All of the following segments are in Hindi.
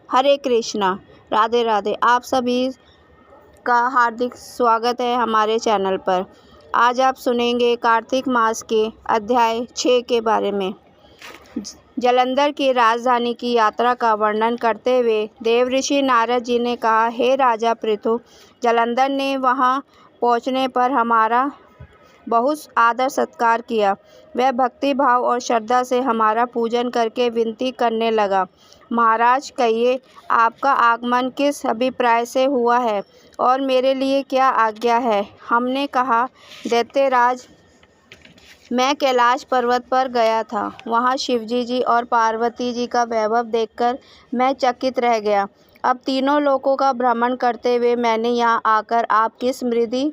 हरे कृष्णा, राधे राधे। आप सभी का हार्दिक स्वागत है हमारे चैनल पर। आज आप सुनेंगे कार्तिक मास के अध्याय 6 के बारे में। जालंधर की राजधानी की यात्रा का वर्णन करते हुए देवऋषि नारद जी ने कहा, हे राजा पृथु, जालंधर ने वहां पहुंचने पर हमारा बहुत आदर सत्कार किया। वह भक्ति भाव और श्रद्धा से हमारा पूजन करके विनती करने लगा, महाराज कहिए, आपका आगमन किस अभिप्राय से हुआ है और मेरे लिए क्या आज्ञा है। हमने कहा, दैत्यराज, मैं कैलाश पर्वत पर गया था। वहाँ शिवजी जी और पार्वती जी का वैभव देखकर मैं चकित रह गया। अब तीनों लोकों का भ्रमण करते हुए मैंने यहाँ आकर आपकी स्मृति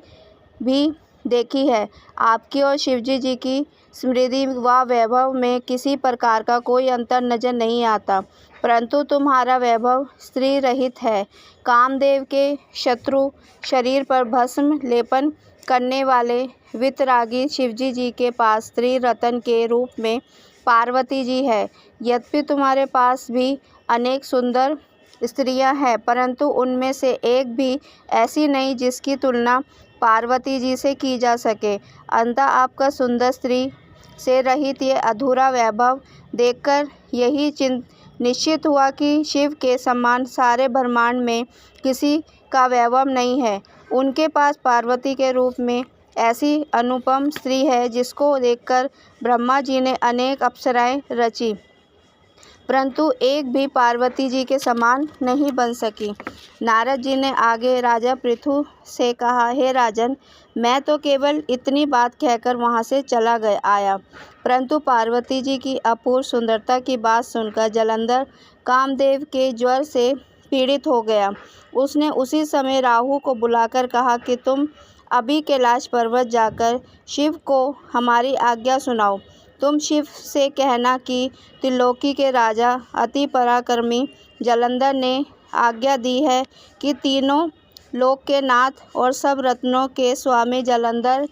भी देखी है। आपकी और शिवजी जी की समृद्धि व वैभव में किसी प्रकार का कोई अंतर नजर नहीं आता, परंतु तुम्हारा वैभव स्त्री रहित है। कामदेव के शत्रु शरीर पर भस्म लेपन करने वाले वितरागी शिवजी जी के पास स्त्री रत्न के रूप में पार्वती जी है। यद्यपि तुम्हारे पास भी अनेक सुंदर स्त्रियां हैं, परंतु उनमें से एक भी ऐसी नहीं जिसकी तुलना पार्वती जी से की जा सके। अंततः आपका सुंदर स्त्री से रहित ये अधूरा वैभव देखकर यही निश्चित हुआ कि शिव के समान सारे ब्रह्मांड में किसी का वैभव नहीं है। उनके पास पार्वती के रूप में ऐसी अनुपम स्त्री है जिसको देखकर ब्रह्मा जी ने अनेक अप्सराएं रची, परंतु एक भी पार्वती जी के समान नहीं बन सकी। नारद जी ने आगे राजा पृथु से कहा, हे राजन, मैं तो केवल इतनी बात कहकर वहां से चला आया, परंतु पार्वती जी की अपूर्व सुंदरता की बात सुनकर जालंधर कामदेव के ज्वर से पीड़ित हो गया। उसने उसी समय राहु को बुलाकर कहा कि तुम अभी कैलाश पर्वत जाकर शिव को हमारी आज्ञा सुनाओ। तुम शिव से कहना कि त्रिलोकी के राजा अति पराक्रमी जालंधर ने आज्ञा दी है कि तीनों लोक के नाथ और सब रत्नों के स्वामी जालंधर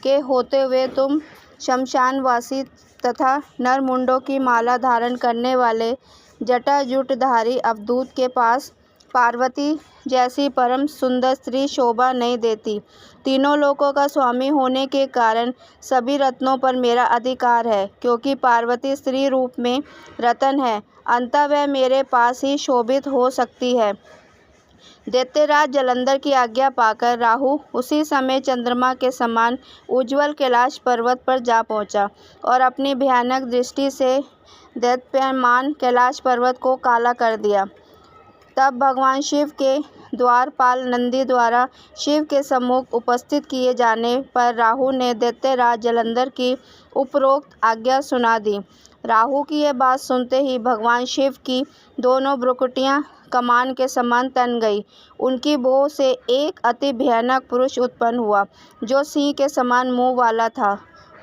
के होते हुए तुम शमशानवासी तथा नरमुंडों की माला धारण करने वाले जटाजुटधारी अवधूत के पास पार्वती जैसी परम सुंदर स्त्री शोभा नहीं देती। तीनों लोकों का स्वामी होने के कारण सभी रत्नों पर मेरा अधिकार है, क्योंकि पार्वती स्त्री रूप में रत्न है, अंततः वह मेरे पास ही शोभित हो सकती है। दैत्यराज जालंधर की आज्ञा पाकर राहु उसी समय चंद्रमा के समान उज्ज्वल कैलाश पर्वत पर जा पहुंचा और अपनी भयानक दृष्टि से दैत्यमान कैलाश पर्वत को काला कर दिया। तब भगवान शिव के द्वारपाल नंदी द्वारा शिव के सम्मुख उपस्थित किए जाने पर राहु ने दैत्यराज जालंधर की उपरोक्त आज्ञा सुना दी। राहु की यह बात सुनते ही भगवान शिव की दोनों भ्रुकुटियां कमान के समान तन गई। उनकी भौं से एक अति भयानक पुरुष उत्पन्न हुआ, जो सिंह के समान मुंह वाला था।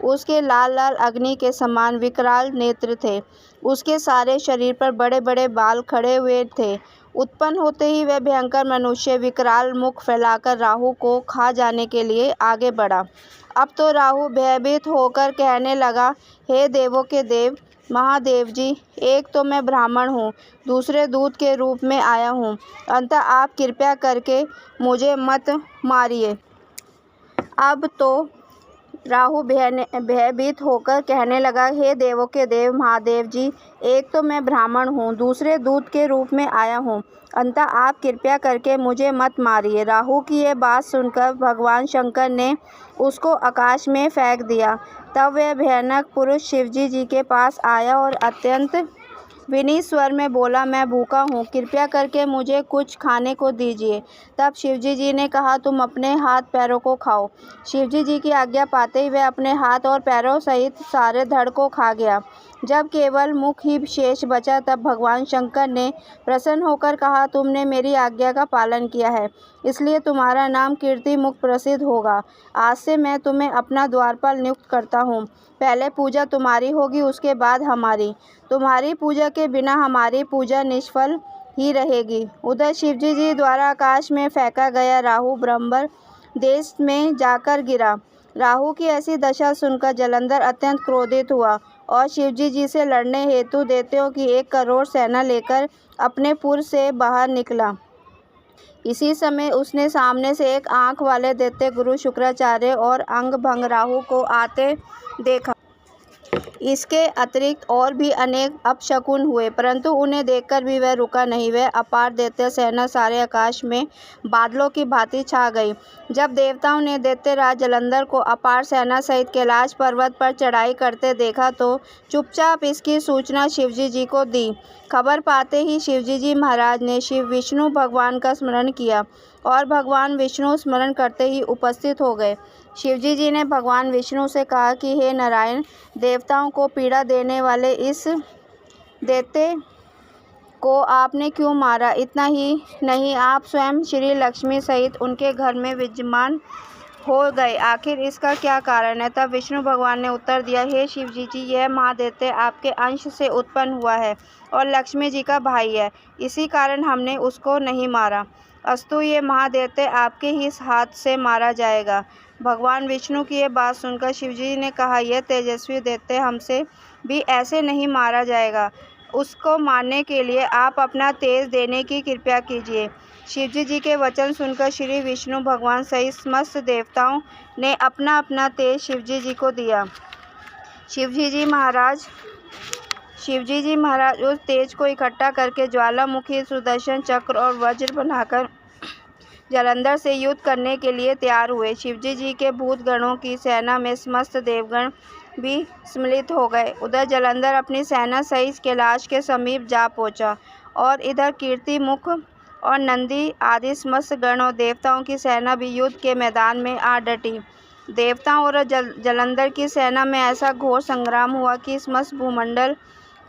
उसके लाल लाल अग्नि के समान विकराल नेत्र थे। उसके सारे शरीर पर बड़े बड़े बाल खड़े हुए थे। उत्पन्न होते ही वह भयंकर मनुष्य विकराल मुख फैलाकर राहु को खा जाने के लिए आगे बढ़ा। अब तो राहु भयभीत होकर कहने लगा, हे देवों के देव महादेव जी, एक तो मैं ब्राह्मण हूँ, दूसरे दूत के रूप में आया हूँ, अतः आप कृपया करके मुझे मत मारिए। अब तो राहु भयभीत होकर कहने लगा, हे देवों के देव महादेव जी, एक तो मैं ब्राह्मण हूँ, दूसरे दूत के रूप में आया हूँ, अतः आप कृपया करके मुझे मत मारिए। राहु की यह बात सुनकर भगवान शंकर ने उसको आकाश में फेंक दिया। तब वह भयानक पुरुष शिवजी जी के पास आया और अत्यंत विनीत स्वर में बोला, मैं भूखा हूँ, कृपया करके मुझे कुछ खाने को दीजिए। तब शिवजी जी ने कहा, तुम अपने हाथ पैरों को खाओ। शिवजी जी की आज्ञा पाते ही वह अपने हाथ और पैरों सहित सारे धड़ को खा गया। जब केवल मुख ही शेष बचा, तब भगवान शंकर ने प्रसन्न होकर कहा, तुमने मेरी आज्ञा का पालन किया है, इसलिए तुम्हारा नाम कीर्ति मुख प्रसिद्ध होगा। आज से मैं तुम्हें अपना द्वारपाल नियुक्त करता हूँ। पहले पूजा तुम्हारी होगी, उसके बाद हमारी। तुम्हारी पूजा के बिना हमारी पूजा निष्फल ही रहेगी। उधर शिवजी जी द्वारा आकाश में फेंका गया राहु ब्रह्मर देश में जाकर गिरा। राहु की ऐसी दशा सुनकर जालंधर अत्यंत क्रोधित हुआ और शिवजी जी से लड़ने हेतु दैत्यों की 1 करोड़ सेना लेकर अपने पुर से बाहर निकला। इसी समय उसने सामने से एक आँख वाले दैत्य गुरु शुक्राचार्य और अंग-भंग राहु को आते देखा। इसके अतिरिक्त और भी अनेक अपशकुन हुए, परंतु उन्हें देखकर भी वह रुका नहीं। वह अपार दैत्य सेना सारे आकाश में बादलों की भांति छा गई। जब देवताओं ने दैत्यराज जलंधर को अपार सेना सहित कैलाश पर्वत पर चढ़ाई करते देखा तो चुपचाप इसकी सूचना शिवजी जी को दी। खबर पाते ही शिवजी जी महाराज ने शिव विष्णु भगवान का स्मरण किया और भगवान विष्णु स्मरण करते ही उपस्थित हो गए। शिवजी जी ने भगवान विष्णु से कहा कि हे नारायण, देवताओं को पीड़ा देने वाले इस दैत्य को आपने क्यों मारा? इतना ही नहीं, आप स्वयं श्री लक्ष्मी सहित उनके घर में विराजमान हो गए। आखिर इसका क्या कारण है? तब विष्णु भगवान ने उत्तर दिया, हे शिवजी जी, यह महादैत्य आपके अंश से उत्पन्न हुआ है और लक्ष्मी जी का भाई है। इसी कारण हमने उसको नहीं मारा। अस्तु, ये महादैत्य आपके ही हाथ से मारा जाएगा। भगवान विष्णु की ये बात सुनकर शिवजी ने कहा, यह तेजस्वी दैत्य हमसे भी ऐसे नहीं मारा जाएगा। उसको मारने के लिए आप अपना तेज देने की कृपा कीजिए। शिवजी जी के वचन सुनकर श्री विष्णु भगवान सहित समस्त देवताओं ने अपना अपना तेज शिवजी जी को दिया। शिवजी जी महाराज उस तेज को इकट्ठा करके ज्वालामुखी, सुदर्शन चक्र और वज्र बनाकर जलंधर से युद्ध करने के लिए तैयार हुए। शिवजी जी के भूत गणों की सेना में समस्त देवगण भी सम्मिलित हो गए। उधर जलंधर अपनी सेना सहित कैलाश के समीप जा पहुंचा और इधर कीर्ति मुख और नंदी आदि समस्त गण और देवताओं की सेना भी युद्ध के मैदान में आ डटी। देवताओं और जलंधर की सेना में ऐसा घोर संग्राम हुआ कि समस्त भूमंडल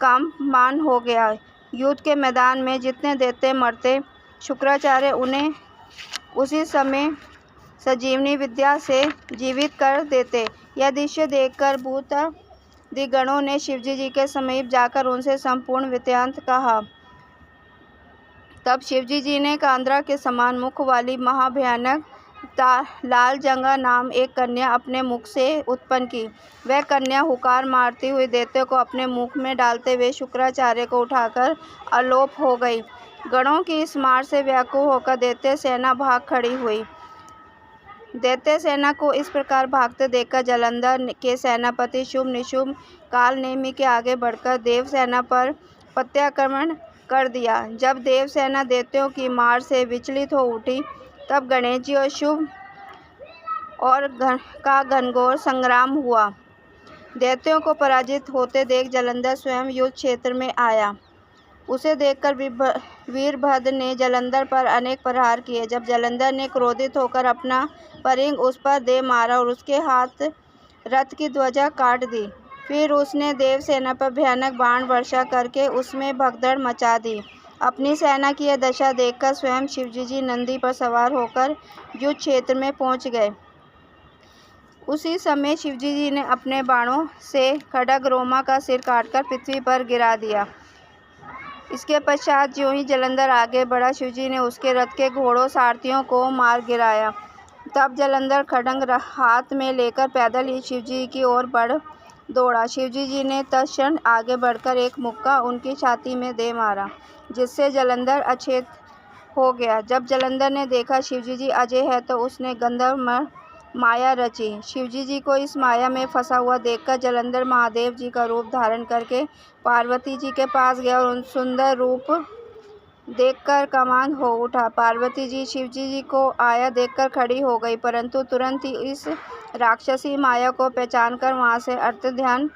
कंपमान हो गया। युद्ध के मैदान में जितने दैत्य मरते, शुक्राचार्य उन्हें उसी समय संजीवनी विद्या से जीवित कर देते। यह दृश्य देखकर भूतादिगणों ने शिवजी जी के समीप जाकर उनसे संपूर्ण वृत्तांत कहा। तब शिवजी जी ने कांद्रा के समान मुख वाली महाभयानक लालजंगा नाम एक कन्या अपने मुख से उत्पन्न की। वह कन्या हुकार मारती हुई दैत्य को अपने मुख में डालते हुए शुक्राचार्य को उठाकर अलोप हो गई। गणों की इस मार से व्याकुल होकर दैत्य सेना भाग खड़ी हुई। दैत्य सेना को इस प्रकार भागते देखकर जलंधर के सेनापति शुभ निशुभ कालनेमी के आगे बढ़कर देव सेना पर प्रत्याक्रमण कर दिया। जब देव सेना दैत्यों की मार से विचलित हो उठी, तब गणेश जी और शुभ और का घनघोर संग्राम हुआ। दैत्यों को पराजित होते देख जलंधर स्वयं युद्ध क्षेत्र में आया। उसे देखकर वीरभद्र ने जलंधर पर अनेक प्रहार किए। जब जलंधर ने क्रोधित होकर अपना परिंग उस पर दे मारा और उसके हाथ रथ की ध्वजा काट दी। फिर उसने देव सेना पर भयानक बाण वर्षा करके उसमें भगदड़ मचा दी। अपनी सेना की यह दशा देखकर स्वयं शिवजी जी नंदी पर सवार होकर युद्ध क्षेत्र में पहुंच गए। उसी समय शिवजी जी ने अपने बाणों से खड्ग रोमा का सिर काटकर पृथ्वी पर गिरा दिया। इसके पश्चात ज्यों ही जलंधर आगे बढ़ा, शिवजी ने उसके रथ के घोड़ों सारथियों को मार गिराया। तब जलंधर खड्ग हाथ में लेकर पैदल ही शिवजी की ओर बढ़ दौड़ा। शिवजी जी ने तत्क्षण आगे बढ़कर एक मुक्का उनकी छाती में दे मारा, जिससे जलंधर अचेत हो गया। जब जलंधर ने देखा शिवजी जी अजय है, तो उसने गंधर्व माया रची। शिवजी जी को इस माया में फंसा हुआ देखकर जलंधर महादेव जी का रूप धारण करके पार्वती जी के पास गया और उन सुंदर रूप देखकर कामान हो उठा। पार्वती जी शिवजी जी को आया देखकर खड़ी हो गई, परंतु तुरंत ही इस राक्षसी माया को पहचानकर वहां से अर्धध्यान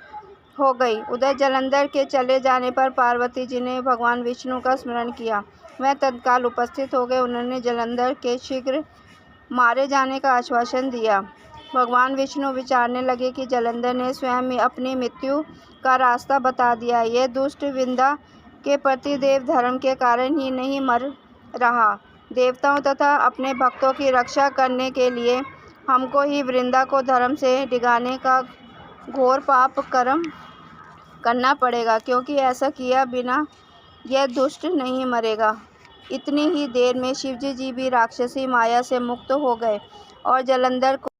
हो गई। उधर जलंधर के चले जाने पर पार्वती जी ने भगवान विष्णु का स्मरण किया। वह तत्काल उपस्थित हो गए। उन्होंने जलंधर के शीघ्र मारे जाने का आश्वासन दिया। भगवान विष्णु विचारने लगे कि जलंधर ने स्वयं ही अपनी मृत्यु का रास्ता बता दिया। यह दुष्ट विंध्या के प्रति देव धर्म के कारण ही नहीं मर रहा। देवताओं तथा अपने भक्तों की रक्षा करने के लिए हमको ही वृंदा को धर्म से डिगाने का घोर पाप कर्म करना पड़ेगा, क्योंकि ऐसा किया बिना यह दुष्ट नहीं मरेगा। इतनी ही देर में शिवजी जी भी राक्षसी माया से मुक्त हो गए और जलंधर को